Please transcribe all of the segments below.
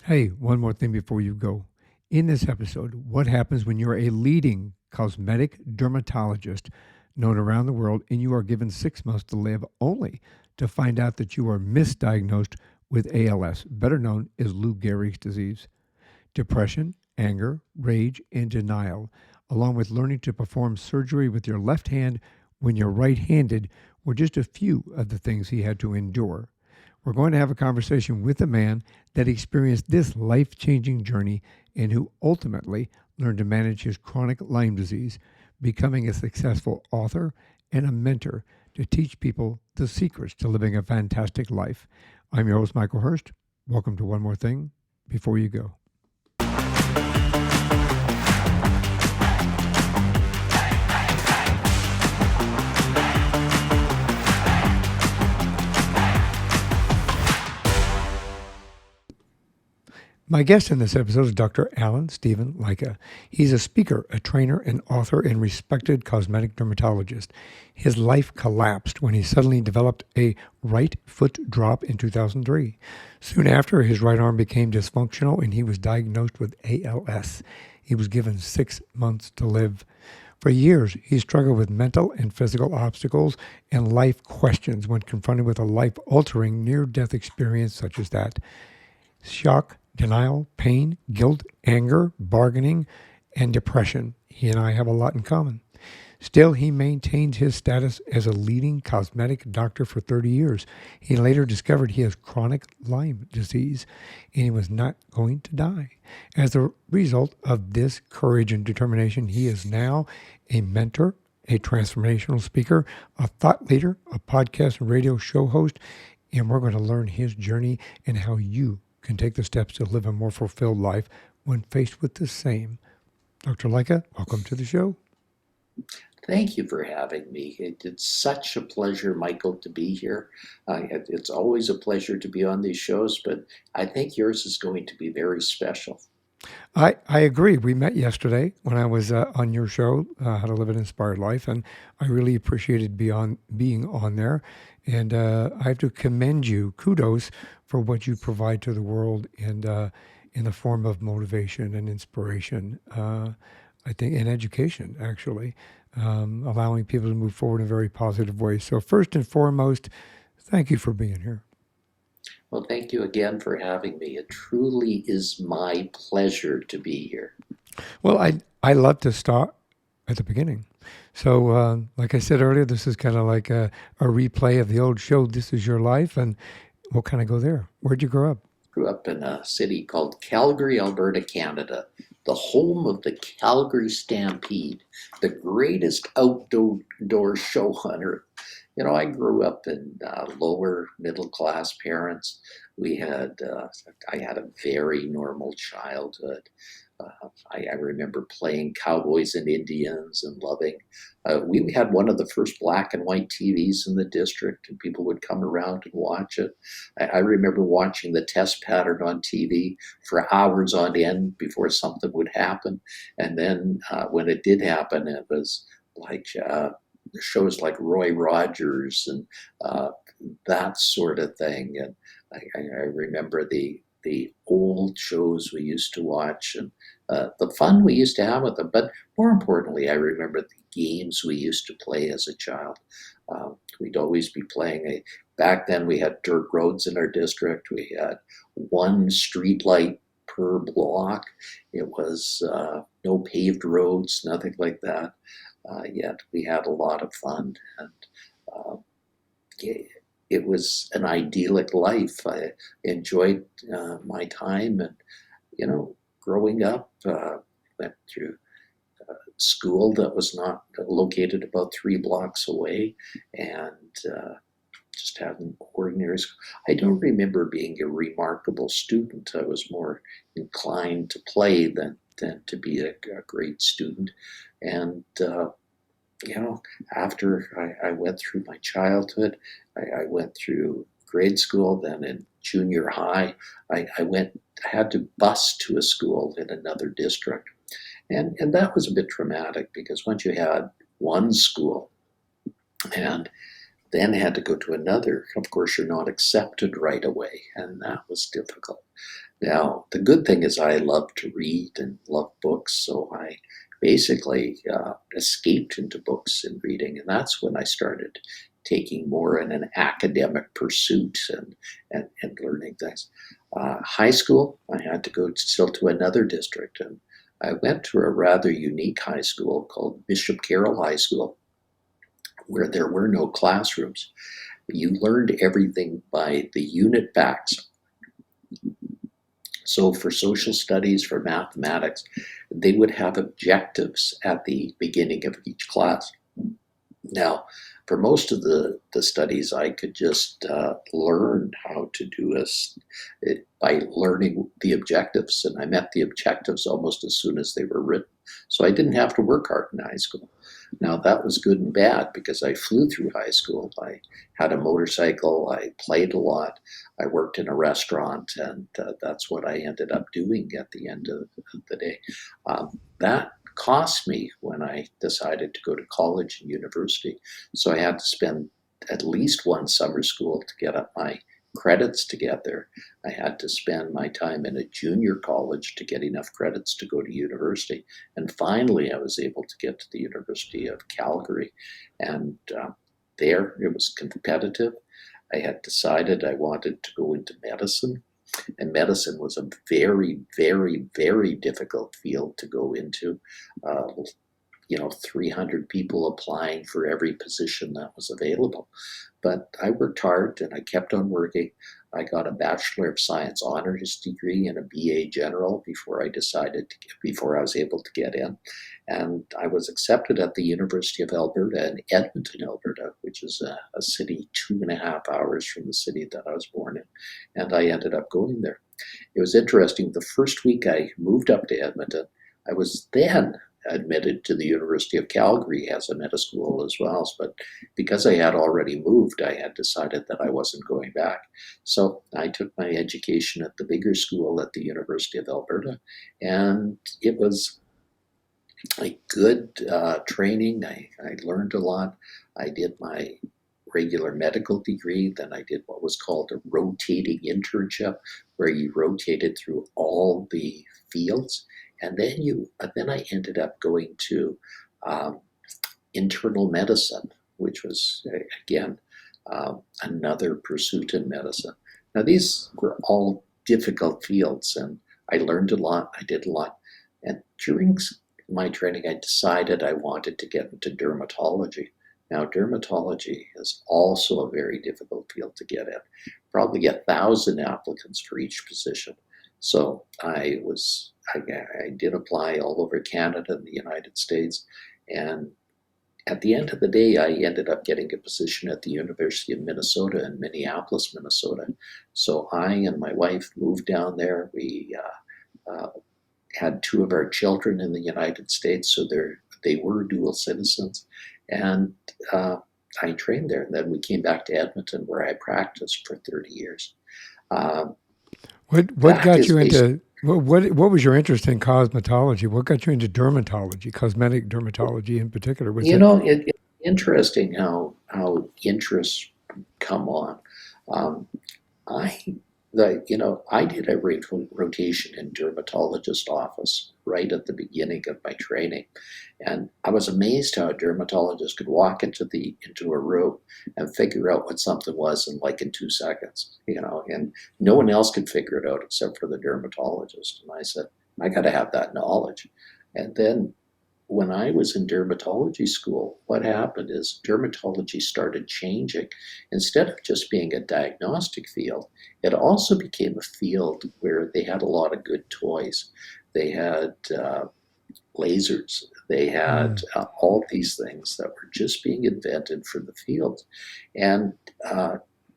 Hey, one more thing before you go. In this episode, what happens when you're a leading cosmetic dermatologist known around the world and you are given 6 months to live only to find out that you are misdiagnosed with ALS, better known as Lou Gehrig's disease? Depression, anger, rage, and denial, along with learning to perform surgery with your left hand when you're right handed, were just a few of the things he had to endure. We're going to have a conversation with a man that experienced this life changing journey and who ultimately learned to manage his chronic Lyme disease, becoming a successful author and a mentor to teach people the secrets to living a fantastic life. I'm your host, Michael Herst. Welcome to One More Thing Before You Go. My guest in this episode is Dr. Alan Stephen Leica. He's a speaker, a trainer, an author, and respected cosmetic dermatologist. His life collapsed when he suddenly developed a right foot drop in 2003. Soon after, his right arm became dysfunctional and he was diagnosed with ALS. He was given 6 months to live. For years, he struggled with mental and physical obstacles and life questions when confronted with a life-altering near-death experience such as that. Shock, denial, pain, guilt, anger, bargaining, and depression. He and I have a lot in common. Still, he maintained his status as a leading cosmetic doctor for 30 years. He later discovered he has chronic Lyme disease, and he was not going to die. As a result of this courage and determination, he is now a mentor, a transformational speaker, a thought leader, a podcast and radio show host, and we're going to learn his journey and how you can take the steps to live a more fulfilled life when faced with the same. Dr. Leica, welcome to the show. Thank you for having me. It's such a pleasure, Michael, to be here. It's always a pleasure to be on these shows, but I think yours is going to be very special. I agree. We met yesterday when I was on your show, How to Live an Inspired Life, and I really appreciated being on there. And I have to commend you, kudos for what you provide to the world and in the form of motivation and inspiration. I think in education, actually, allowing people to move forward in a very positive way. So first and foremost, thank you for being here. Well, thank you again for having me. It truly is my pleasure to be here. Well, I love to start at the beginning. So, like I said earlier, this is kind of like a replay of the old show, This Is Your Life, and we'll kind of go there. Where'd you grow up? Grew up in a city called Calgary, Alberta, Canada, the home of the Calgary Stampede, the greatest outdoor show on earth. I grew up in lower middle class parents. I had a very normal childhood. I remember playing cowboys and Indians and loving. We had one of the first black and white TVs in the district, and people would come around and watch it. I remember watching the test pattern on TV for hours on end before something would happen. And then when it did happen, it was like shows like Roy Rogers and that sort of thing. And I remember the old shows we used to watch and the fun we used to have with them. But more importantly, I remember the games we used to play as a child. We'd always be playing back then we had dirt roads in our district. We had one street light per block. It was no paved roads, nothing like that. Yet we had a lot of fun, and uh, it was an idyllic life. I enjoyed my time, and growing up, went through school that was not located about 3 blocks away, and just had an ordinary school. I don't remember being a remarkable student. I was more inclined to play than to be a great student, and after I went through my childhood, I went through grade school, then in junior high, I had to bus to a school in another district. And that was a bit traumatic because once you had one school and then had to go to another, of course, you're not accepted right away. And that was difficult. Now, the good thing is I love to read and love books, so I basically escaped into books and reading, and that's when I started taking more in an academic pursuit and learning things. High school, I had to go still to another district, and I went to a rather unique high school called Bishop Carroll High School, where there were no classrooms. You learned everything by the unit backs. So for social studies, for mathematics, they would have objectives at the beginning of each class. Now, for most of the studies, I could just learn how to do it by learning the objectives, and I met the objectives almost as soon as they were written. So I didn't have to work hard in high school. Now, that was good and bad because I flew through high school. I had a motorcycle, I played a lot, I worked in a restaurant, and that's what I ended up doing at the end of the day. That cost me when I decided to go to college and university. So I had to spend at least one summer school to get up my credits together. I had to spend my time in a junior college to get enough credits to go to university. And finally, I was able to get to the University of Calgary. And there it was competitive. I had decided I wanted to go into medicine, and medicine was a very, very, very difficult field to go into. Uh, 300 people applying for every position that was available. But I worked hard and I kept on working. I got a Bachelor of Science honors degree and a BA General before I was able to get in. And I was accepted at the University of Alberta in Edmonton, Alberta, which is a city 2.5 hours from the city that I was born in. And I ended up going there. It was interesting. The first week I moved up to Edmonton, I was then admitted to the University of Calgary as a medical school as well. But because I had already moved, I had decided that I wasn't going back. So I took my education at the bigger school at the University of Alberta, and it was a good training. I learned a lot. I did my regular medical degree. Then I did what was called a rotating internship, where you rotated through all the fields. And then I ended up going to um, internal medicine, which was again another pursuit in medicine. Now these were all difficult fields, and I learned a lot. I did a lot, and during my training, I decided I wanted to get into dermatology. Now, dermatology is also a very difficult field to get in. Probably 1,000 applicants for each position. So I did apply all over Canada and the United States, and at the end of the day, I ended up getting a position at the University of Minnesota in Minneapolis, Minnesota. So I and my wife moved down there. We had two of our children in the United States, so they were dual citizens, and I trained there. And then we came back to Edmonton, where I practiced for 30 years. Um, What that got is you basically, into what was your interest in cosmetology? What got you into dermatology, cosmetic dermatology in particular? Was it it's interesting how interests come on. Um, I I did a rotation in dermatologist office right at the beginning of my training, and I was amazed how a dermatologist could walk into a room and figure out what something was in 2 seconds, and no one else could figure it out except for the dermatologist. And I said, I got to have that knowledge. And then when I was in dermatology school, what happened is dermatology started changing. Instead of just being a diagnostic field, it also became a field where they had a lot of good toys. They had lasers, they had mm, all these things that were just being invented for the field. And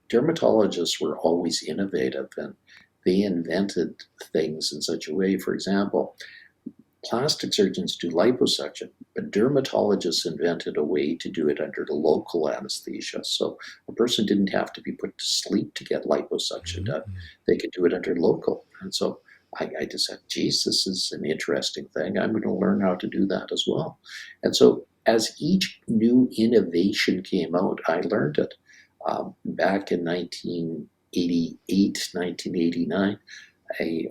dermatologists were always innovative, and they invented things in such a way. For example, plastic surgeons do liposuction, but dermatologists invented a way to do it under local anesthesia. So a person didn't have to be put to sleep to get liposuction done. They could do it under local. And so I just said, geez, this is an interesting thing. I'm going to learn how to do that as well. And so as each new innovation came out, I learned it. Back in 1988, 1989, a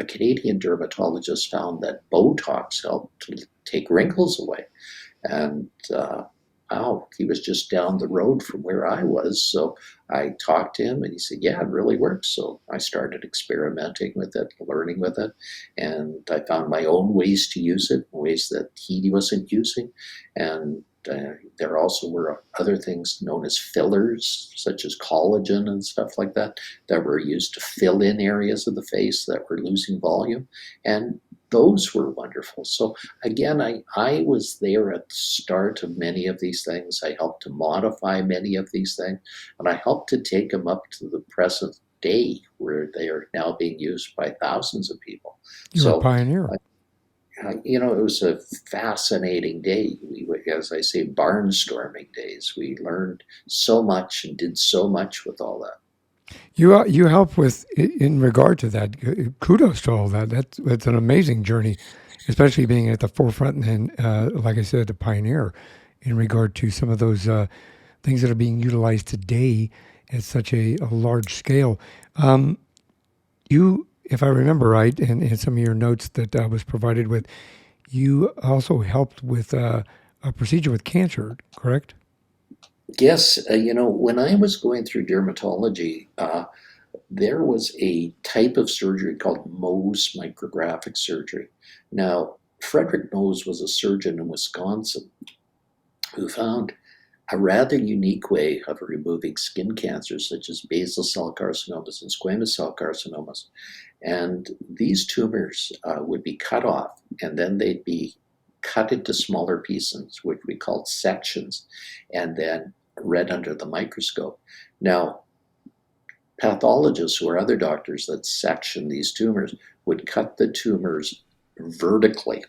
Canadian dermatologist found that Botox helped to take wrinkles away. And wow, he was just down the road from where I was. So I talked to him and he said, yeah, it really works. So I started experimenting with it, learning with it. And I found my own ways to use it, ways that he wasn't using. And there also were other things known as fillers, such as collagen and stuff like that, that were used to fill in areas of the face that were losing volume. And those were wonderful. So again, I was there at the start of many of these things. I helped to modify many of these things, and I helped to take them up to the present day where they are now being used by thousands of people. You're a So, pioneer. you know, it was a fascinating day. We, as I say, barnstorming days. We learned so much and did so much with all that. You help with in regard to that. Kudos to all that. That's an amazing journey, especially being at the forefront and like I said, a pioneer in regard to some of those things that are being utilized today at such a large scale. You, if I remember right, in some of your notes that I was provided with, you also helped with a procedure with cancer, correct? Yes, you know, when I was going through dermatology, there was a type of surgery called Mohs micrographic surgery. Now, Frederick Mohs was a surgeon in Wisconsin who found a rather unique way of removing skin cancers such as basal cell carcinomas and squamous cell carcinomas. And these tumors would be cut off and then they'd be cut into smaller pieces, which we called sections, and then read under the microscope. Now, pathologists or other doctors that section these tumors would cut the tumors vertically.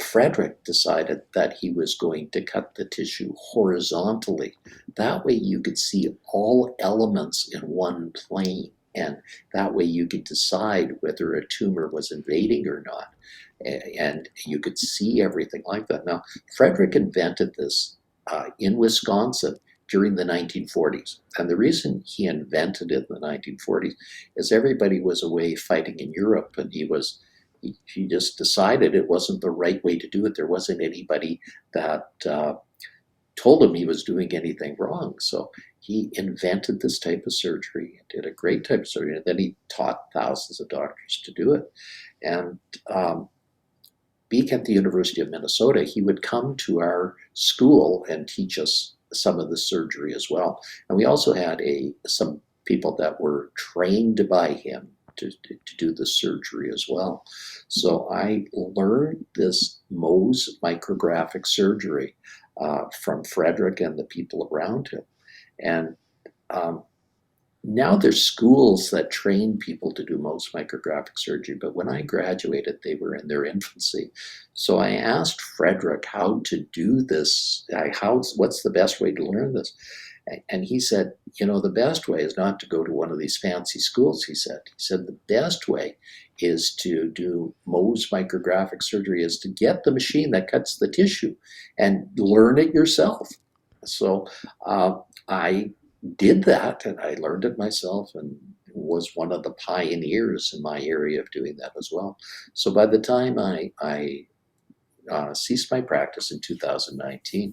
Frederick decided that he was going to cut the tissue horizontally. That way you could see all elements in one plane, and that way you could decide whether a tumor was invading or not. And you could see everything like that. Now, Frederick invented this in Wisconsin during the 1940s. And the reason he invented it in the 1940s is everybody was away fighting in Europe, and he just decided it wasn't the right way to do it. There wasn't anybody that told him he was doing anything wrong. So he invented this type of surgery, did a great type of surgery, and then he taught thousands of doctors to do it. And being at the University of Minnesota, he would come to our school and teach us some of the surgery as well. And we also had some people that were trained by him to do the surgery as well. So I learned this Mohs micrographic surgery from Frederick and the people around him. And now there's schools that train people to do Mohs micrographic surgery, but when I graduated, they were in their infancy. So I asked Frederick how to do this. What's the best way to learn this? And he said, you know, the best way is not to go to one of these fancy schools, he said. He said the best way is to do Mohs micrographic surgery is to get the machine that cuts the tissue and learn it yourself. So I did that and I learned it myself and was one of the pioneers in my area of doing that as well. So by the time I ceased my practice in 2019,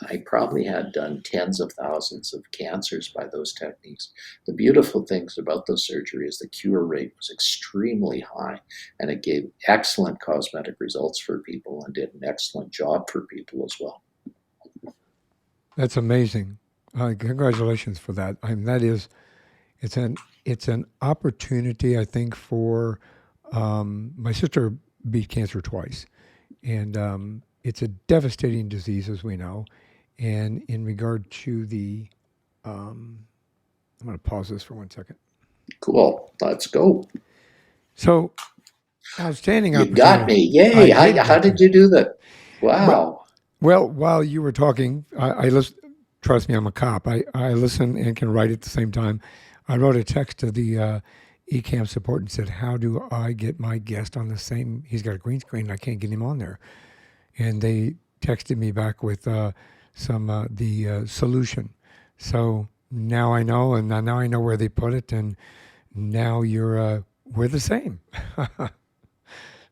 I probably had done tens of thousands of cancers by those techniques. The beautiful things about those surgeries, the cure rate was extremely high, and it gave excellent cosmetic results for people and did an excellent job for people as well. That's amazing. Congratulations for that. I mean, it's an opportunity, I think, for my sister beat cancer twice, and it's a devastating disease, as we know. And in regard to I'm going to pause this for 1 second. Cool. Let's go. So, outstanding You got opportunity. me. Yay. I did How get did you. you do that? Well, Wow. well, while you were talking, I listen. Trust me, I'm a cop. I listen and can write at the same time. I wrote a text to the ECAM support and said, "How do I get my guest on the same? He's got a green screen. And I can't get him on there." And they texted me back with the solution. So now I know, and now I know where they put it, and now you're we're the same.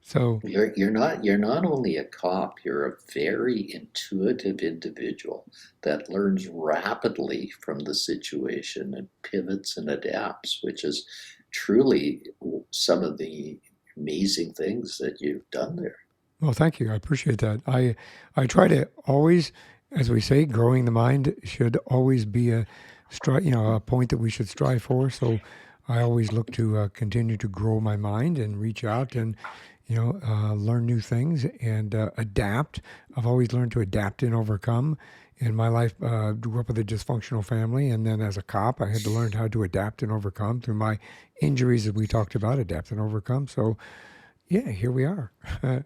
So, You're not only a cop, you're a very intuitive individual that learns rapidly from the situation and pivots and adapts, which is truly some of the amazing things that you've done there. well, thank you. I appreciate that. I try to always, as we say, growing the mind should always be a point that we should strive for. So I always look to continue to grow my mind and reach out and, learn new things and adapt. I've always learned to adapt and overcome. In my life, grew up with a dysfunctional family, and then as a cop, I had to learn how to adapt and overcome through my injuries that we talked about, adapt and overcome. So yeah, here we are,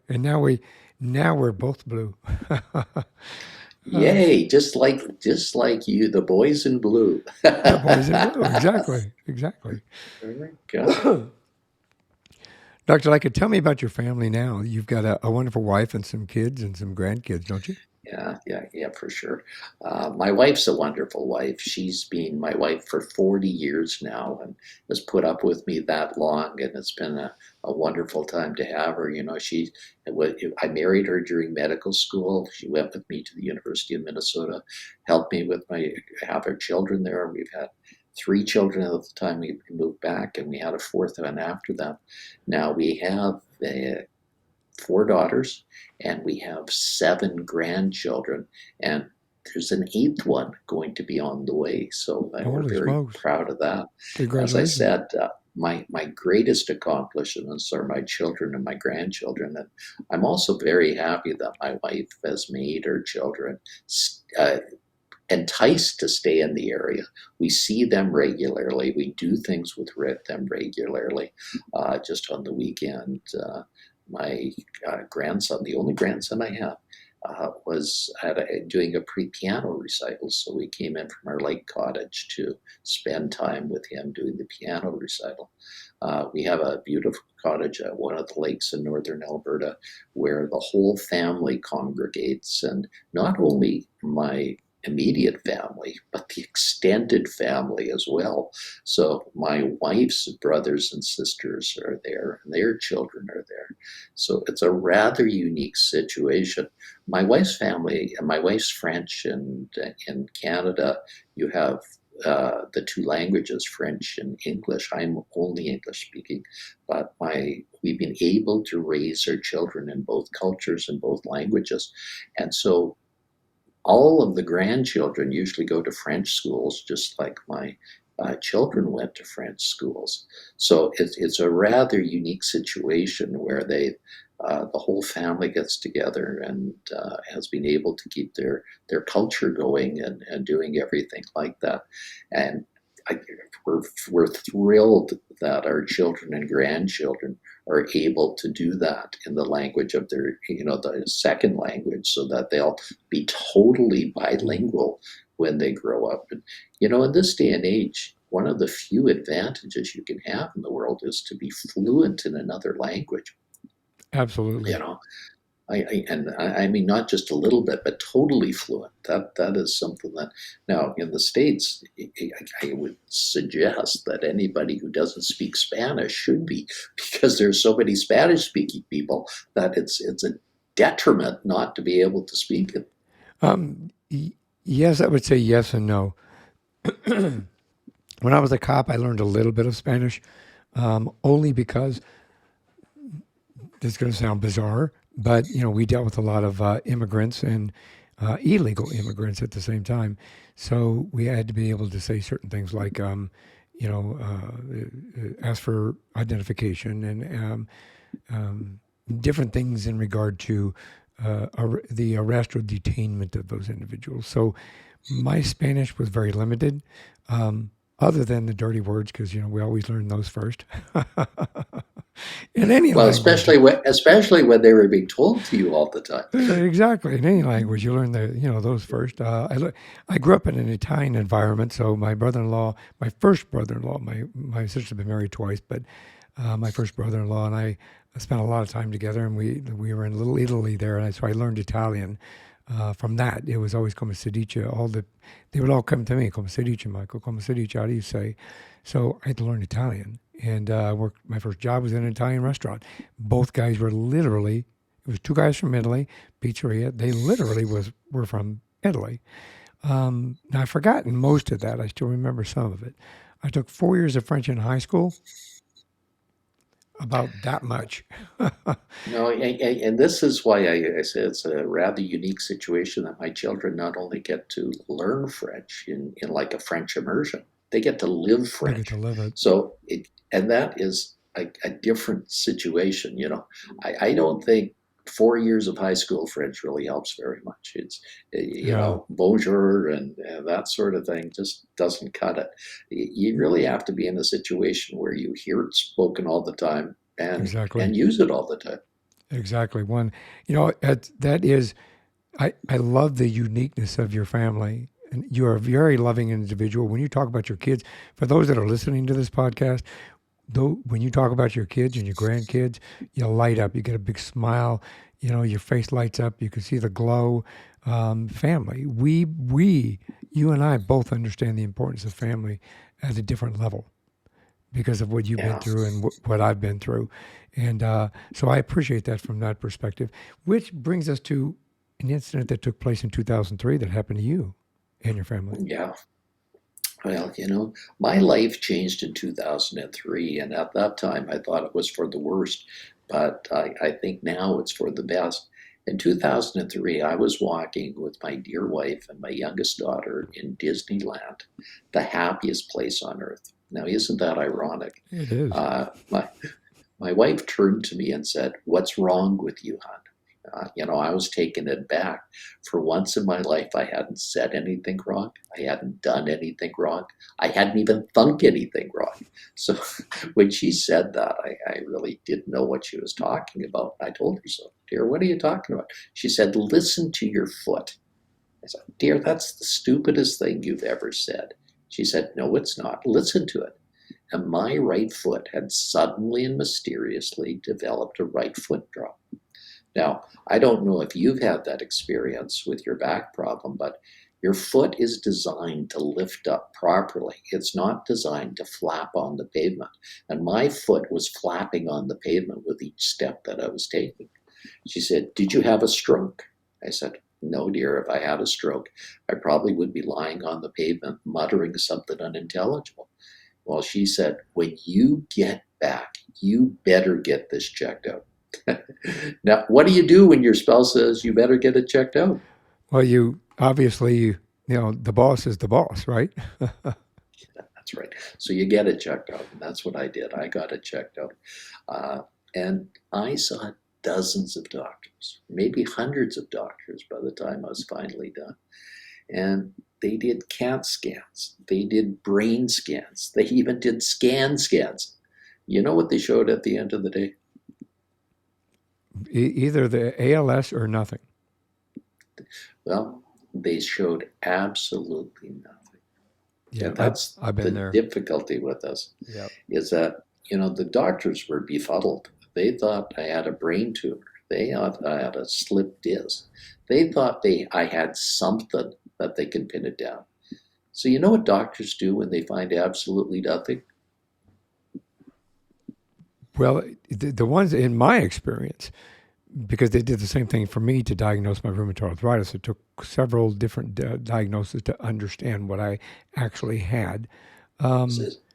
and now we're both blue. uh, Yay, just like you, the boys in blue. the boys in blue, exactly, exactly. There we go. Dr. Leica, tell me about your family now. You've got a wonderful wife and some kids and some grandkids, don't you? Yeah, for sure. My wife's a wonderful wife. She's been my wife for 40 years now and has put up with me that long, and it's been a wonderful time to have her. I married her during medical school. She went with me to the University of Minnesota, helped me with have our children there. We've had three children at the time we moved back, and we had a fourth one after that. Now we have four daughters, and we have seven grandchildren, and there's an eighth one going to be on the way. So we're Holy very smokes! proud of that. As I Congratulations. said, my greatest accomplishments are my children and my grandchildren, and I'm also very happy that my wife has made her children uh, enticed to stay in the area. We see them regularly. We do things with them regularly, just on the weekend. My grandson, the only grandson I have, was doing a pre-piano recital. So we came in from our lake cottage to spend time with him doing the piano recital. We have a beautiful cottage at one of the lakes in northern Alberta where the whole family congregates, and not only my immediate family, but the extended family as well. So my wife's brothers and sisters are there, and their children are there. So it's a rather unique situation. My wife's family, and my wife's French, and in Canada, you have the two languages, French and English. I'm only English speaking, but we've been able to raise our children in both cultures and both languages, and so all of the grandchildren usually go to French schools, just like my children went to French schools. So it's a rather unique situation where the whole family gets together and has been able to keep their culture going and doing everything like that. And I, we're thrilled that our children and grandchildren are able to do that in the language of the second language, so that they'll be totally bilingual when they grow up. And, in this day and age, one of the few advantages you can have in the world is to be fluent in another language. You Absolutely. know, I mean, not just a little bit, but totally fluent. That is something that now in the States, I would suggest that anybody who doesn't speak Spanish should be, because there's so many Spanish speaking people that it's a detriment not to be able to speak it. Yes, I would say yes and no. When I was a cop, I learned a little bit of Spanish, only because this is going to sound bizarre, but we dealt with a lot of immigrants and illegal immigrants at the same time. So we had to be able to say certain things like, ask for identification and different things in regard to the arrest or detainment of those individuals. So my Spanish was very limited, other than the dirty words, because we always learn those first. In any Well, language, especially when they were being told to you all the time. exactly. In any language, you learn those first. I grew up in an Italian environment, so my first brother-in-law, my sister's been married twice, but my first brother-in-law and I spent a lot of time together, and we were in Little Italy there, and so I learned Italian. From that, it was always come si dice. They would all come to me, come si dice, Michael, come si dice. How do you say? So I had to learn Italian, and worked. My first job was in an Italian restaurant. Both guys were literally. It was two guys from Italy, pizzeria. They literally were from Italy. Now I've forgotten most of that. I still remember some of it. I took 4 years of French in high school. About that much. No, and this is why I say it's a rather unique situation that my children not only get to learn French in like a French immersion, they get to live They get to French. live it. So and that is a different situation. I don't think 4 years of high school French really helps very much. It's, Yeah, bonjour and that sort of thing just doesn't cut it. You really have to be in a situation where you hear it spoken all the time and exactly. and use it all the time. Exactly. One, that is, I love the uniqueness of your family. And you're a very loving individual. When you talk about your kids, for those that are listening to this podcast, though, when you talk about your kids and your grandkids, you light up. You get a big smile. Your face lights up. You can see the glow. Family. You and I both understand the importance of family at a different level because of what you've been Yeah. through and what I've been through. And so I appreciate that from that perspective, which brings us to an incident that took place in 2003 that happened to you and your family. Yeah. Well, my life changed in 2003, and at that time I thought it was for the worst, but I think now it's for the best. In 2003, I was walking with my dear wife and my youngest daughter in Disneyland, the happiest place on earth. Now, isn't that ironic? It is. My wife turned to me and said, "What's wrong with you, hon?" I was taken aback. For once in my life, I hadn't said anything wrong. I hadn't done anything wrong. I hadn't even thunk anything wrong. So when she said that, I really didn't know what she was talking about. I told her so. "Dear, what are you talking about?" She said, "Listen to your foot." I said, "Dear, that's the stupidest thing you've ever said." She said, "No, it's not. Listen to it." And my right foot had suddenly and mysteriously developed a right foot drop. Now, I don't know if you've had that experience with your back problem, but your foot is designed to lift up properly. It's not designed to flap on the pavement. And my foot was flapping on the pavement with each step that I was taking. She said, "Did you have a stroke?" I said, "No, dear. If I had a stroke, I probably would be lying on the pavement muttering something unintelligible." Well, she said, "When you get back, you better get this checked out." Now, what do you do when your spouse says you better get it checked out? Well, you obviously, the boss is the boss, right? That's right. So you get it checked out, and that's what I did. I got it checked out, uh, and I saw dozens of doctors, maybe hundreds of doctors by the time I was finally done. And they did CAT scans, they did brain scans, they even did scans. You know what they showed at the end of the day? Either the ALS or nothing. Well, they showed absolutely nothing. Yeah, And that's I've been the there. difficulty with this, Yeah. is that, the doctors were befuddled. They thought I had a brain tumor. They thought I had a slip disc. They thought I had something that they could pin it down. So you know what doctors do when they find absolutely nothing? Well, the ones in my experience, because they did the same thing for me to diagnose my rheumatoid arthritis. It took several different diagnoses to understand what I actually had. So, Um,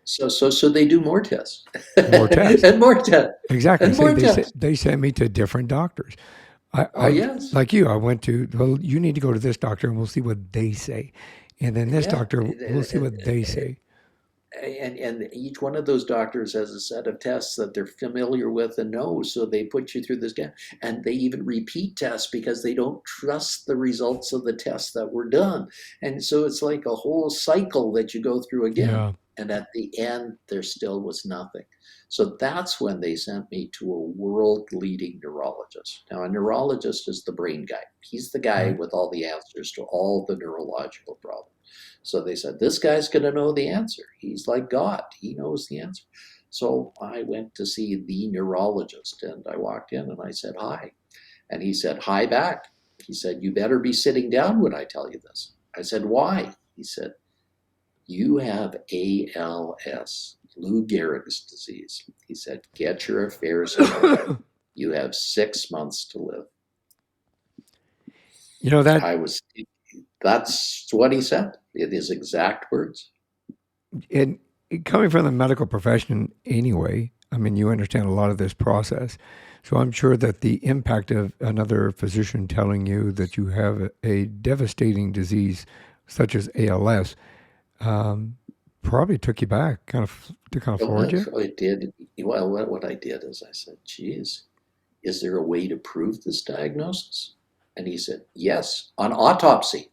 so they do more tests More tests. and more tests Exactly. and more tests. They sent me to different doctors. Oh yes, Like you, I went to, well, you need to go to this doctor and we'll see what they say. And then this yeah. doctor, we'll see what they say. And each one of those doctors has a set of tests that they're familiar with and know, so they put you through this scan, and they even repeat tests because they don't trust the results of the tests that were done, and so it's like a whole cycle that you go through again, Yeah. and at the end there still was nothing. So that's when they sent me to a world leading neurologist. Now, a neurologist is the brain guy. He's the guy Right. with all the answers to all the neurological problems. So they said, "This guy's going to know the answer. He's like God. He knows the answer." So I went to see the neurologist, and I walked in and I said, "Hi." And he said, "Hi back." He said, "You better be sitting down when I tell you this." I said, "Why?" He said, "You have ALS." Lou Gehrig's disease. He said, get your affairs in order. You have 6 months to live. You know that, I was, that's what he said in his exact words. it, coming from the medical profession anyway, I mean, you understand a lot of this process. So I'm sure that the impact of another physician telling you that you have a devastating disease such as ALS probably took you back, kind of floored you. Well, it did. Well, what I did is I said, geez, is there a way to prove this diagnosis? And he said, yes, on autopsy.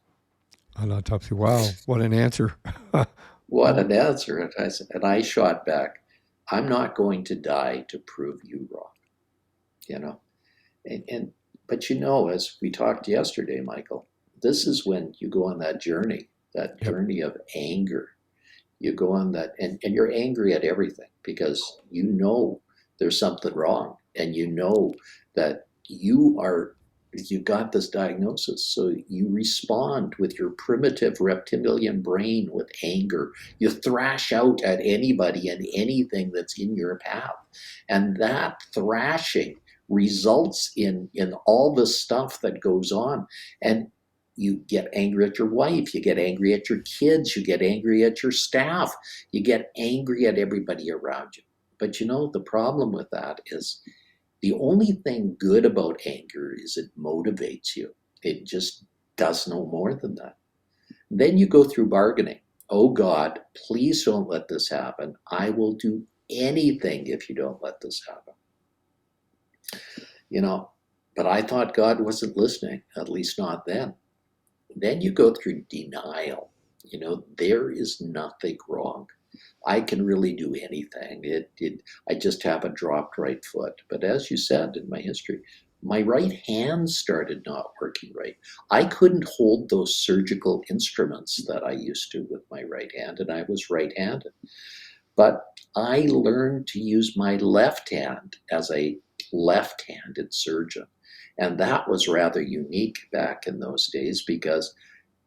On autopsy, wow, what an answer! What Wow. an answer. And I said, and I shot back, I'm not going to die to prove you wrong, you know? And but as we talked yesterday, Michael, this is when you go on that Yep. journey of anger. You go on that, and you're angry at everything because there's something wrong, and that you got this diagnosis. So you respond with your primitive reptilian brain with anger. You thrash out at anybody and anything that's in your path. And that thrashing results in all the stuff that goes on. And you get angry at your wife, you get angry at your kids, you get angry at your staff, you get angry at everybody around you. But the problem with that is the only thing good about anger is it motivates you. It just does no more than that. Then you go through bargaining. Oh God, please don't let this happen. I will do anything if you don't let this happen. You know, but I thought God wasn't listening, at least not then. Then you go through denial. There is nothing wrong. I can really do anything. I just have a dropped right foot. But as you said in my history, my right hand started not working right. I couldn't hold those surgical instruments that I used to with my right hand, and I was right-handed. But I learned to use my left hand as a left-handed surgeon. And that was rather unique back in those days because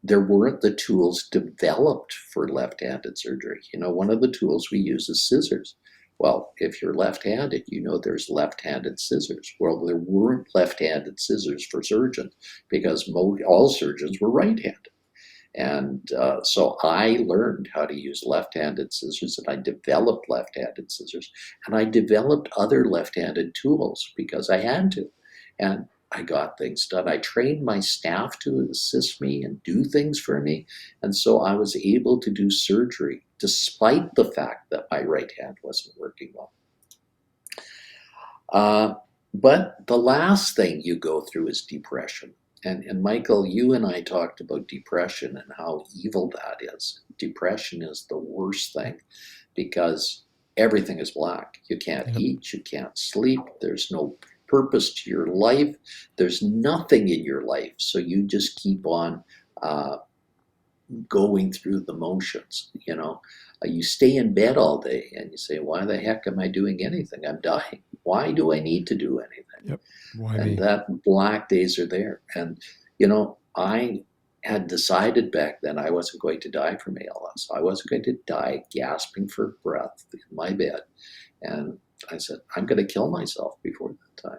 there weren't the tools developed for left-handed surgery. One of the tools we use is scissors. Well, if you're left-handed, there's left-handed scissors. Well, there weren't left-handed scissors for surgeons because all surgeons were right-handed. And so I learned how to use left-handed scissors, and I developed left-handed scissors, and I developed other left-handed tools because I had to. And I got things done. I trained my staff to assist me and do things for me. And so I was able to do surgery despite the fact that my right hand wasn't working well. But the last thing you go through is depression. And Michael, you and I talked about depression and how evil that is. Depression is the worst thing because everything is black. You can't Yep. eat, you can't sleep, there's no purpose to your life, there's nothing in your life. So you just keep on going through the motions. You stay in bed all day and you say, why the heck am I doing anything? I'm dying. Why do I need to do anything? Yep. Why And me? that black days are there. And I had decided back then I wasn't going to die from ALS. I wasn't going to die gasping for breath in my bed. And I said, I'm going to kill myself before that time.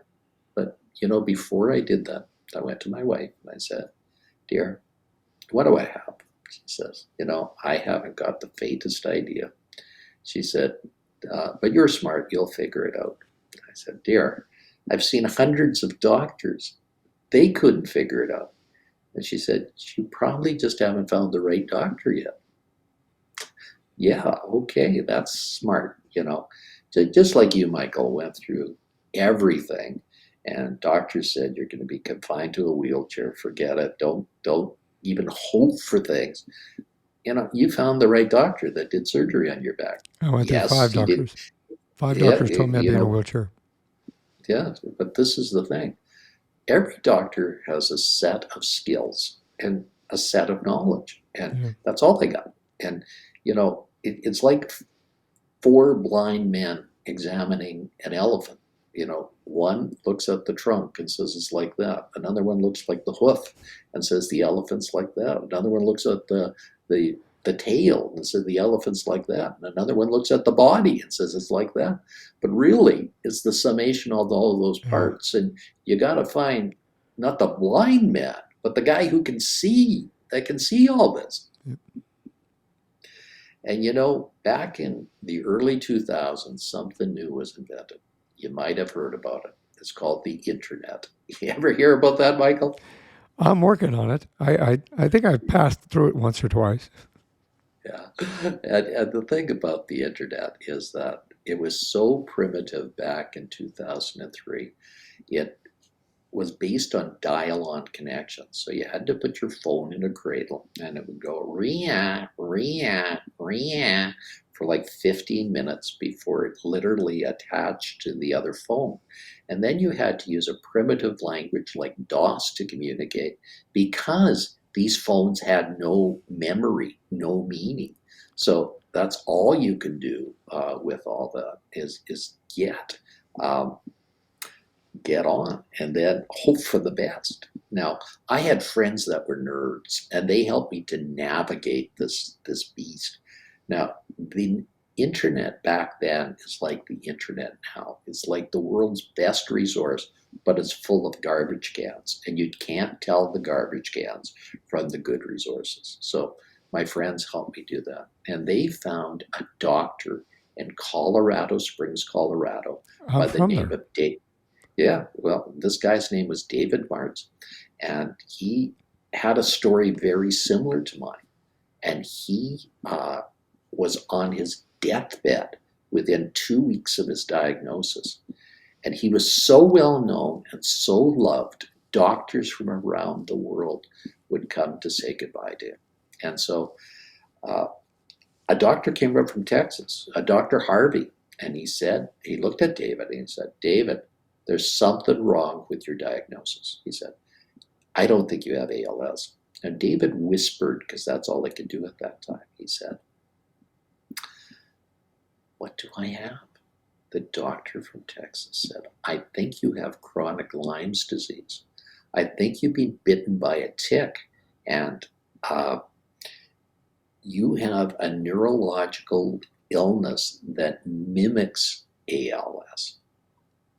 But before I did that, I went to my wife and I said, dear, what do I have? She says, I haven't got the faintest idea. She said, but you're smart, you'll figure it out. I said, dear, I've seen hundreds of doctors. They couldn't figure it out. And she said, you probably just haven't found the right doctor yet. Yeah, okay, that's smart. Just like you, Michael, went through everything, and doctors said you're going to be confined to a wheelchair. Forget it. Don't even hope for things. You found the right doctor that did surgery on your back. I went through Yes, five he did. doctors. Five Yeah, doctors told me I'd be in a wheelchair. yeah. But this is the thing. Every doctor has a set of skills and a set of knowledge, and Yeah. that's all they got. And it's like four blind men examining an elephant. One looks at the trunk and says it's like that. Another one looks like the hoof and says the elephant's like that. Another one looks at the the tail and says the elephant's like that. And another one looks at the body and says it's like that. But really, it's the summation of all of those Yeah. parts. And you got to find not the blind man, but the guy who can see, that can see all this. Yep. And you know, back in the early 2000s, something new was invented. You might have heard about it. It's called the internet. You ever hear about that, Michael? I'm working on it. I think I've passed through it once or twice. Yeah. And the thing about the internet is that it was so primitive back in 2003. It was based on dial-on connections. So you had to put your phone in a cradle and it would go ria, ria, ria for like 15 minutes before it literally attached to the other phone. And then you had to use a primitive language like DOS to communicate because these phones had no memory, no meaning. So that's all you can do with all that is get. Um, get on and then hope for the best. Now, I had friends that were nerds and they helped me to navigate this beast. Now, the internet back then is like the internet now. It's like the world's best resource, but it's full of garbage cans and you can't tell the garbage cans from the good resources. So my friends helped me do that. And they found a doctor in Colorado Springs, Colorado, I'm by the from name there. of Dave. Yeah, well, this guy's name was David Martz, and he had a story very similar to mine. And he was on his deathbed within 2 weeks of his diagnosis. And he was so well known and so loved, doctors from around the world would come to say goodbye to him. And so uh, a doctor came up from Texas, a Dr. Harvey, and he looked at David and he said, David, there's something wrong with your diagnosis. He said, I don't think you have ALS. And David whispered, because that's all they could do at that time. He said, what do I have? The doctor from Texas said, I think you have chronic Lyme disease. I think you've been bitten by a tick and you have a neurological illness that mimics ALS.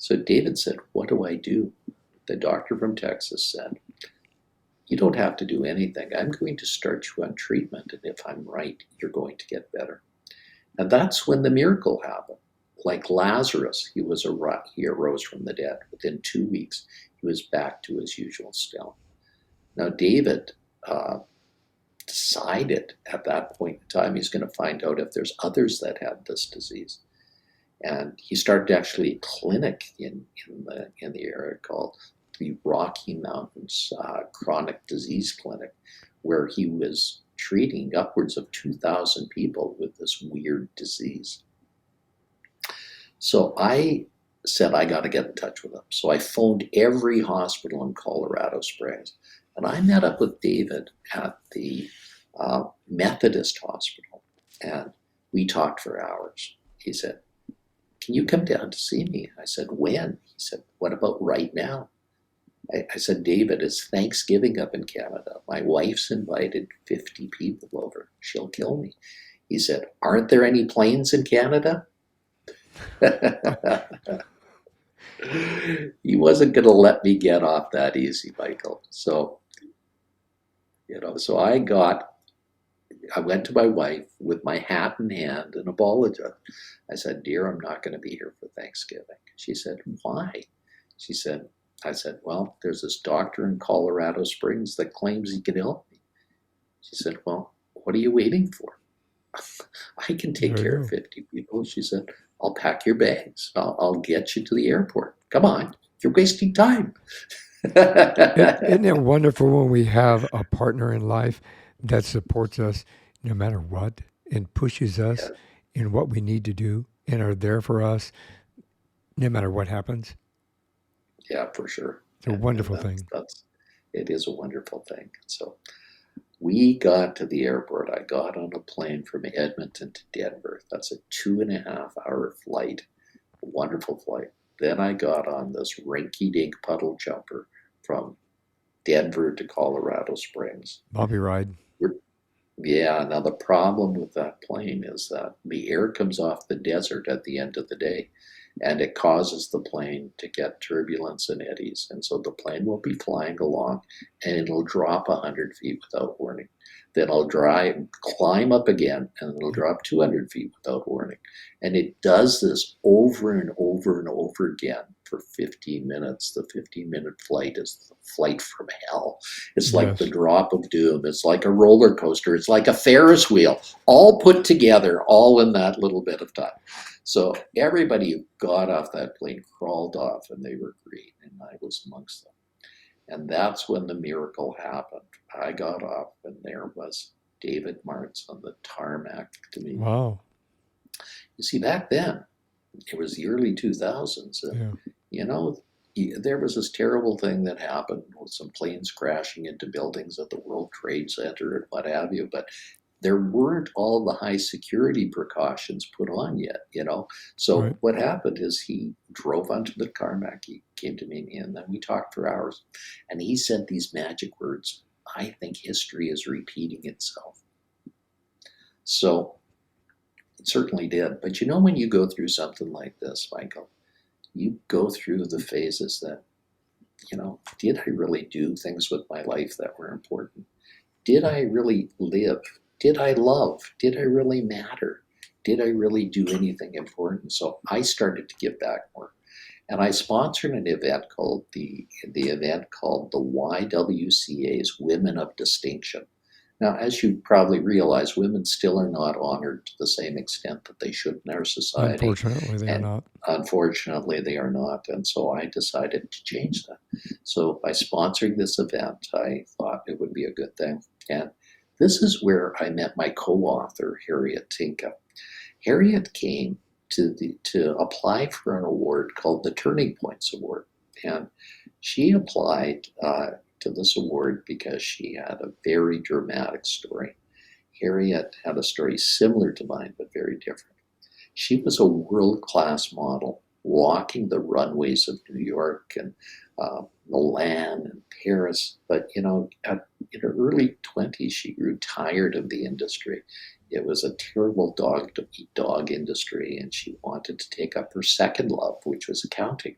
So David said, what do I do? The doctor from Texas said, you don't have to do anything. I'm going to start you on treatment. And if I'm right, you're going to get better. And that's when the miracle happened. Like Lazarus, he arose from the dead. Within 2 weeks, he was back to his usual self. Now, David decided at that point in time he's going to find out if there's others that have this disease. And he started actually a clinic in the area called the Rocky Mountains Chronic Disease Clinic, where he was treating upwards of 2,000 people with this weird disease. So I said, I got to get in touch with him. So I phoned every hospital in Colorado Springs. And I met up with David at the Methodist Hospital. And we talked for hours. He said, can you come down to see me? I said, when? He said, what about right now? I said, David, it's Thanksgiving up in Canada. My wife's invited 50 people over. She'll kill me. He said, aren't there any planes in Canada? He wasn't going to let me get off that easy, Michael. So, so I went to my wife with my hat in hand and apologized. I said, dear, I'm not going to be here for Thanksgiving. She said, why? I said, well, there's this doctor in Colorado Springs that claims he can help me. She said, well, what are you waiting for? I can take There you care go. of 50 people. She said, I'll pack your bags. I'll get you to the airport. Come on, you're wasting time. Isn't it wonderful when we have a partner in life that supports us no matter what and pushes us Yeah, in what we need to do and are there for us no matter what happens? yeah, for sure. It's a And wonderful thing. it is a wonderful thing. So we got to the airport. I got on a plane from Edmonton to Denver. That's a 2.5 hour flight. A wonderful flight. Then I got on this rinky-dink puddle jumper from Denver to Colorado Springs. Bobby ride. We're, Yeah, now the problem with that plane is that the air comes off the desert at the end of the day, and it causes the plane to get turbulence and eddies. And so the plane will be flying along and it'll drop 100 feet without warning. Then it'll climb up again, and it'll Yep. drop 200 feet without warning. And it does this over and over and over again for 15 minutes. The 15-minute flight is the flight from hell. It's like the Yes. drop of doom. It's like a roller coaster. It's like a Ferris wheel, all put together, all in that little bit of time. So everybody who got off that plane crawled off, and they were green, and I was amongst them. And that's when the miracle happened. I got off, and there was David Martz on the tarmac to me. Wow. You see, back then, it was the early 2000s, and Yeah. you know, there was this terrible thing that happened with some planes crashing into buildings at the World Trade Center and what have you, but there weren't all the high security precautions put on yet. So Right. what happened is he drove onto the tarmac. He came to me, and then we talked for hours, and he said these magic words: "I think history is repeating itself." So it certainly did. But when you go through something like this, Michael, you go through the phases that, did I really do things with my life that were important? Did I really live? Did I love? Did I really matter? Did I really do anything important? So I started to give back more. And I sponsored an event called the YWCA's Women of Distinction. Now, as you probably realize, women still are not honored to the same extent that they should in our society. Unfortunately, they are And not. unfortunately, they are not. And so I decided to change that. So by sponsoring this event, I thought it would be a good thing. And this is where I met my co-author, Harriet Tinka. Harriet came to apply for an award called the Turning Points Award. And she applied to this award because she had a very dramatic story. Harriet had a story similar to mine, but very different. She was a world-class model, walking the runways of New York and Milan and Paris. But in her early 20s, she grew tired of the industry. It was a terrible dog-eat-dog industry, and she wanted to take up her second love, which was accounting.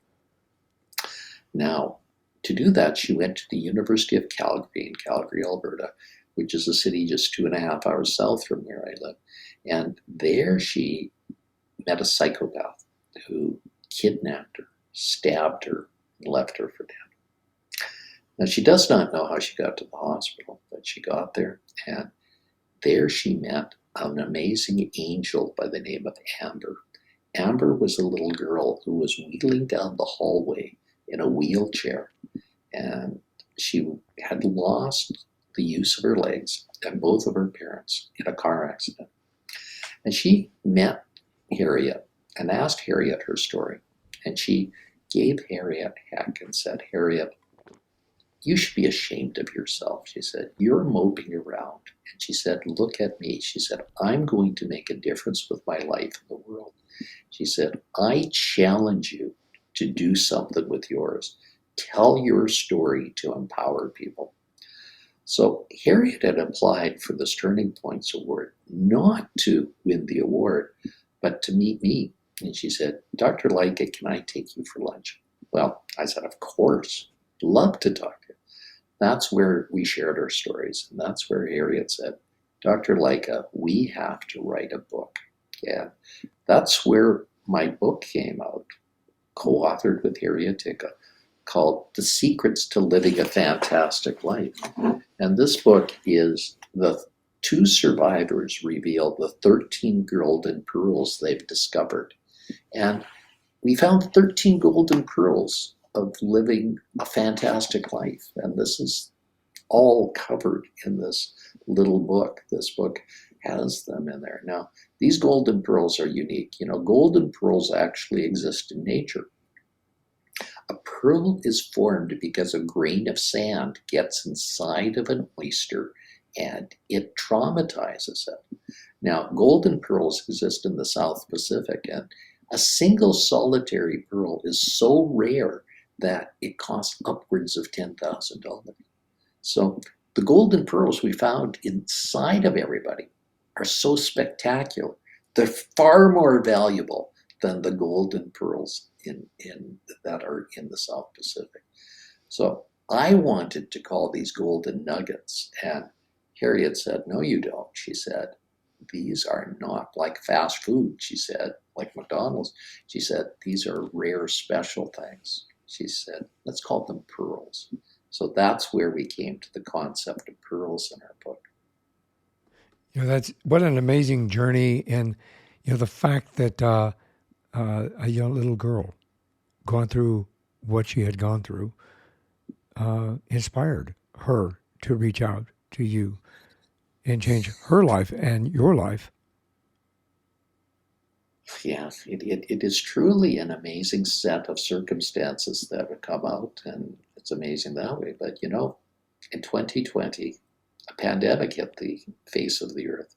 Now, to do that, she went to the University of Calgary in Calgary, Alberta, which is a city just 2.5 hours south from where I live. And there she met a psychopath who kidnapped her, stabbed her, and left her for dead. Now, she does not know how she got to the hospital, but she got there, and there she met an amazing angel by the name of Amber. Amber was a little girl who was wheeling down the hallway in a wheelchair, and she had lost the use of her legs and both of her parents in a car accident. And she met Harriet and asked Harriet her story. And she gave Harriet heck and said, "Harriet, you should be ashamed of yourself." She said, "You're moping around." And she said, "Look at me." She said, "I'm going to make a difference with my life in the world." She said, "I challenge you to do something with yours. Tell your story to empower people." So Harriet had applied for this Turning Points Award, not to win the award, but to meet me. And she said, "Dr. Leica, can I take you for lunch?" Well, I said, "Of course, love to talk to you." That's where we shared our stories. And that's where Harriet said, "Dr. Leica, we have to write a book." Yeah, that's where my book came out, co-authored with Harriet Tinka, called The Secrets to Living a Fantastic Life. And this book is the two survivors reveal the 13 golden pearls they've discovered. And we found 13 golden pearls of living a fantastic life. And this is all covered in this little book. This book has them in there. Now, these golden pearls are unique. Golden pearls actually exist in nature. A pearl is formed because a grain of sand gets inside of an oyster and it traumatizes it. Now, golden pearls exist in the South Pacific, and a single solitary pearl is so rare that it costs upwards of $10,000. So The golden pearls we found inside of everybody are so spectacular. They're far more valuable than the golden pearls in that are in the South Pacific. So I wanted to call these golden nuggets. And Harriet said, no, you don't. She said, these are not like fast food, she said, like McDonald's. She said, these are rare, special things. She said, let's call them pearls. So that's where we came to the concept of pearls in our book. That's what an amazing journey. And, the fact that a young little girl gone through what she had gone through inspired her to reach out to you and change her life and your life. Yes, it is truly an amazing set of circumstances that have come out, and it's amazing that way. But in 2020, a pandemic hit the face of the earth.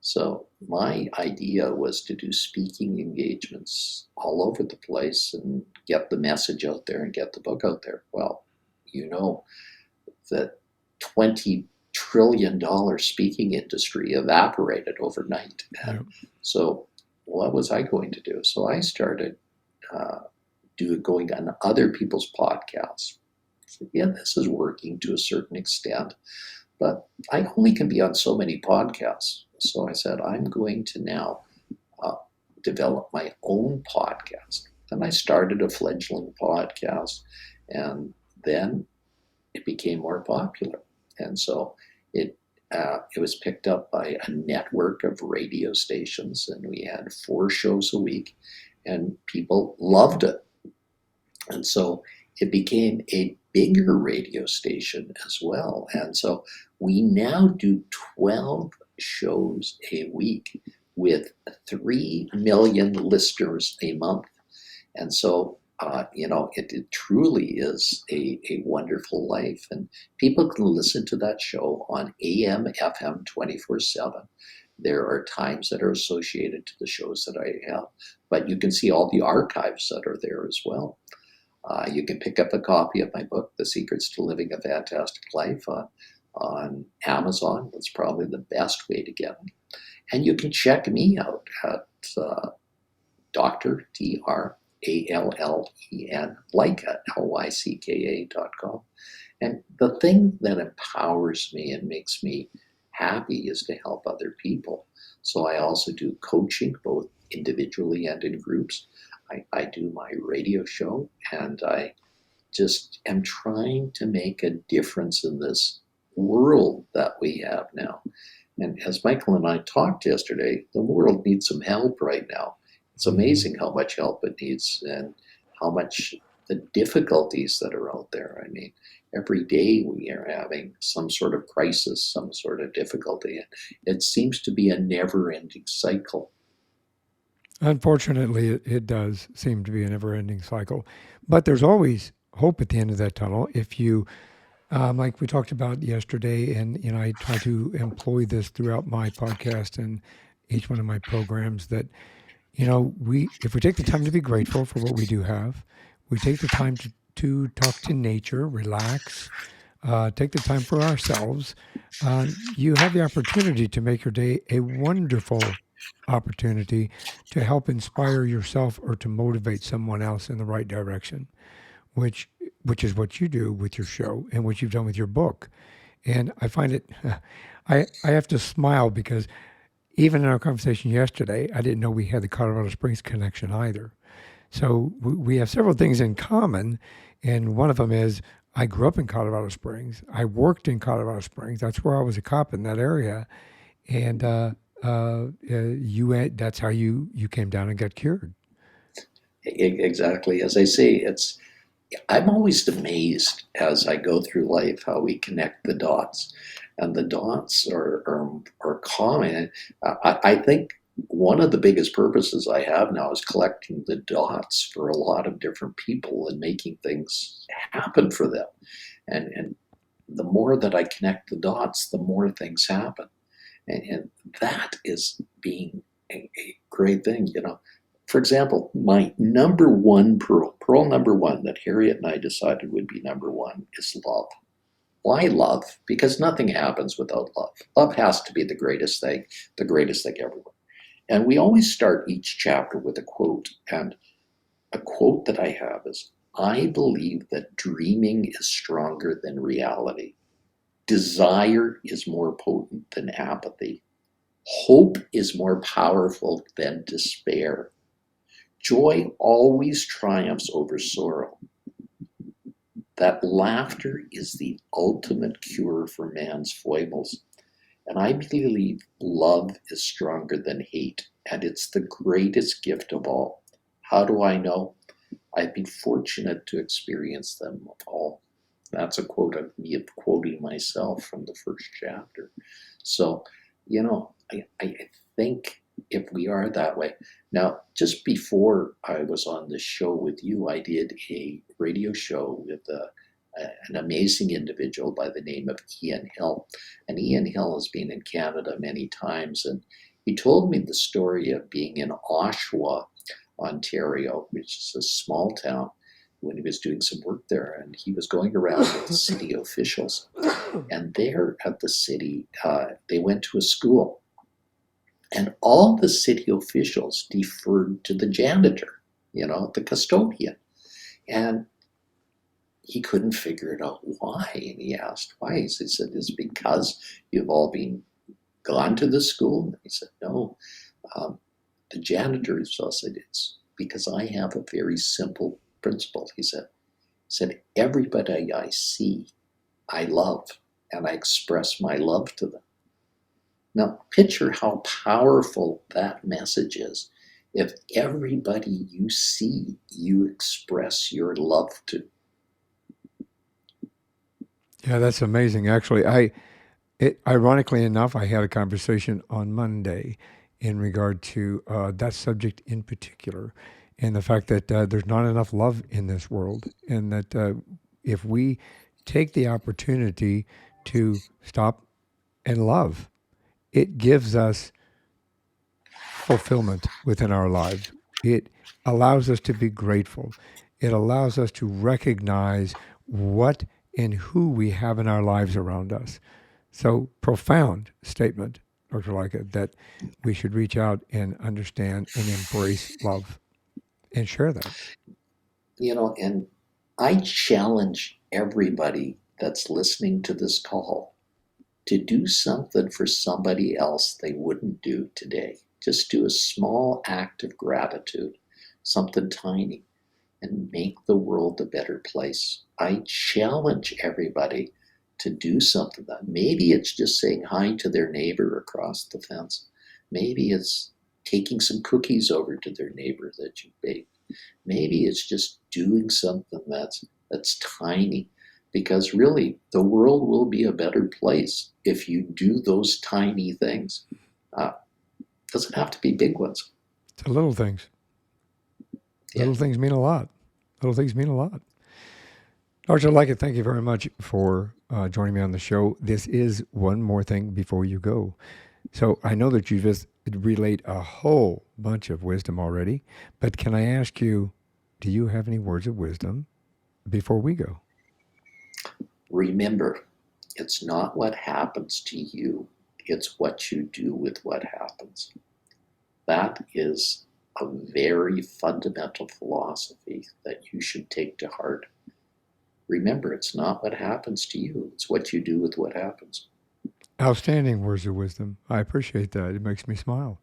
So my idea was to do speaking engagements all over the place and get the message out there and get the book out there. Well, you know that $20 trillion speaking industry evaporated overnight. And so what was I going to do? So I started going on other people's podcasts. So, yeah, this is working to a certain extent, but I only can be on so many podcasts. So I said, I'm going to now develop my own podcast. And I started a fledgling podcast, and then it became more popular. And so it was picked up by a network of radio stations, and we had 4 shows a week, and people loved it. And so it became a bigger radio station as well. And so we now do 12 shows a week with 3 million listeners a month. And so, it truly is a wonderful life. And people can listen to that show on AM, FM 24/7. There are times that are associated to the shows that I have, but you can see all the archives that are there as well. You can pick up a copy of my book, The Secrets to Living a Fantastic Life, on Amazon. That's probably the best way to get it. And you can check me out at Dr. DRALLEN, Lycka, LYCKA.com. And the thing that empowers me and makes me happy is to help other people. So I also do coaching, both individually and in groups. I do my radio show, and I just am trying to make a difference in this world that we have now. And as Michael and I talked yesterday, the world needs some help right now. It's amazing how much help it needs and how much the difficulties that are out there. I mean, every day we are having some sort of crisis, some sort of difficulty. It seems to be a never-ending cycle. Unfortunately, it does seem to be a never-ending cycle, but there's always hope at the end of that tunnel. If you, like we talked about yesterday, and I try to employ this throughout my podcast and each one of my programs, that if we take the time to be grateful for what we do have, we take the time to talk to nature, relax, take the time for ourselves, you have the opportunity to make your day a wonderful opportunity to help inspire yourself or to motivate someone else in the right direction, which is what you do with your show and what you've done with your book. And I find it, I have to smile because even in our conversation yesterday, I didn't know we had the Colorado Springs connection either. So we have several things in common, and one of them is I grew up in Colorado Springs. I worked in Colorado Springs. That's where I was a cop in that area, and that's how you came down and got cured. Exactly. As I say, I'm always amazed as I go through life how we connect the dots, and the dots are common. I think one of the biggest purposes I have now is collecting the dots for a lot of different people and making things happen for them. And the more that I connect the dots, the more things happen. And that is being a great thing. For example, my number one pearl number one that Harriet and I decided would be number one, is love. Why love? Because nothing happens without love. Love has to be the greatest thing ever. And we always start each chapter with a quote. And a quote that I have is, I believe that dreaming is stronger than reality. Desire is more potent than apathy. Hope is more powerful than despair. Joy always triumphs over sorrow. That laughter is the ultimate cure for man's foibles. And I believe love is stronger than hate, and it's the greatest gift of all. How do I know? I've been fortunate to experience them all. That's a quote of me quoting myself from the first chapter. So, I think if we are that way. Now, just before I was on the show with you, I did a radio show with an amazing individual by the name of Ian Hill. And Ian Hill has been in Canada many times. And he told me the story of being in Oshawa, Ontario, which is a small town, when he was doing some work there. And he was going around with the city officials. And there at the city, they went to a school. And all the city officials deferred to the janitor, the custodian. And he couldn't figure it out why. And he asked why. He said, it's because you've all gone to the school. And he said, no. The janitor said, it's because I have a very simple principle. He said, everybody I see, I love, and I express my love to them. Now, picture how powerful that message is. If everybody you see, you express your love to. Yeah, that's amazing. Actually, ironically enough, I had a conversation on Monday in regard to that subject in particular, and the fact that there's not enough love in this world, and that if we take the opportunity to stop and love, it gives us fulfillment within our lives. It allows us to be grateful. It allows us to recognize what and who we have in our lives around us. So profound statement, Dr. Leica, that we should reach out and understand and embrace love and share that. And I challenge everybody that's listening to this call to do something for somebody else they wouldn't do today. Just do a small act of gratitude, something tiny, and make the world a better place. I challenge everybody to do something. That maybe it's just saying hi to their neighbor across the fence. Maybe it's taking some cookies over to their neighbor that you baked. Maybe it's just doing something that's tiny, because really the world will be a better place if you do those tiny things. Doesn't have to be big ones. It's the little things. Yeah. Little things mean a lot. Little things mean a lot. Dr. Leica, thank you very much for joining me on the show. This is one more thing before you go. So I know that you just relayed a whole bunch of wisdom already, but can I ask you, do you have any words of wisdom before we go? Remember, it's not what happens to you, it's what you do with what happens. That is a very fundamental philosophy that you should take to heart. Remember, it's not what happens to you, it's what you do with what happens. Outstanding words of wisdom. I appreciate that. It makes me smile.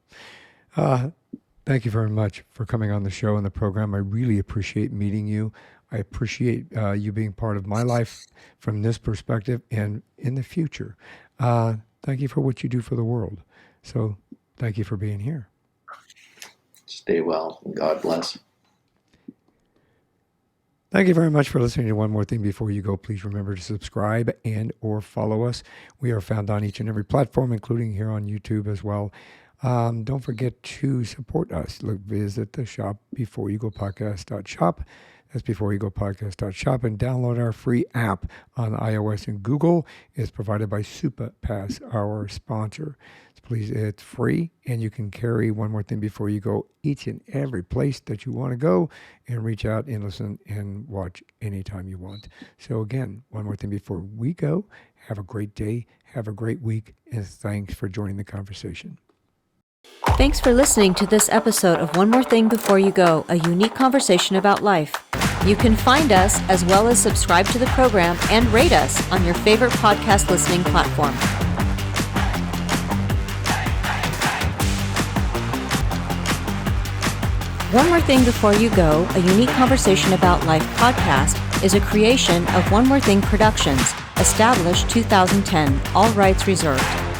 Thank you very much for coming on the show and the program. I really appreciate meeting you. I appreciate you being part of my life from this perspective and in the future. Thank you for what you do for the world. So thank you for being here. Stay well, and God bless. Thank you very much for listening to One More Thing Before You Go. Please remember to subscribe and or follow us. We are found on each and every platform, including here on YouTube as well. Don't forget to support us. Visit the shop beforeyougopodcast.shop. That's beforeyougo podcast.shop, and download our free app on iOS and Google. It's provided by SupaPass, our sponsor. So please, it's free, and you can carry One More Thing Before You Go each and every place that you want to go, and reach out and listen and watch anytime you want. So again, one more thing before we go. Have a great day. Have a great week, and thanks for joining the conversation. Thanks for listening to this episode of One More Thing Before You Go, a unique conversation about life. You can find us as well as subscribe to the program and rate us on your favorite podcast listening platform. One More Thing Before You Go, a unique conversation about life podcast, is a creation of One More Thing Productions, established 2010, all rights reserved.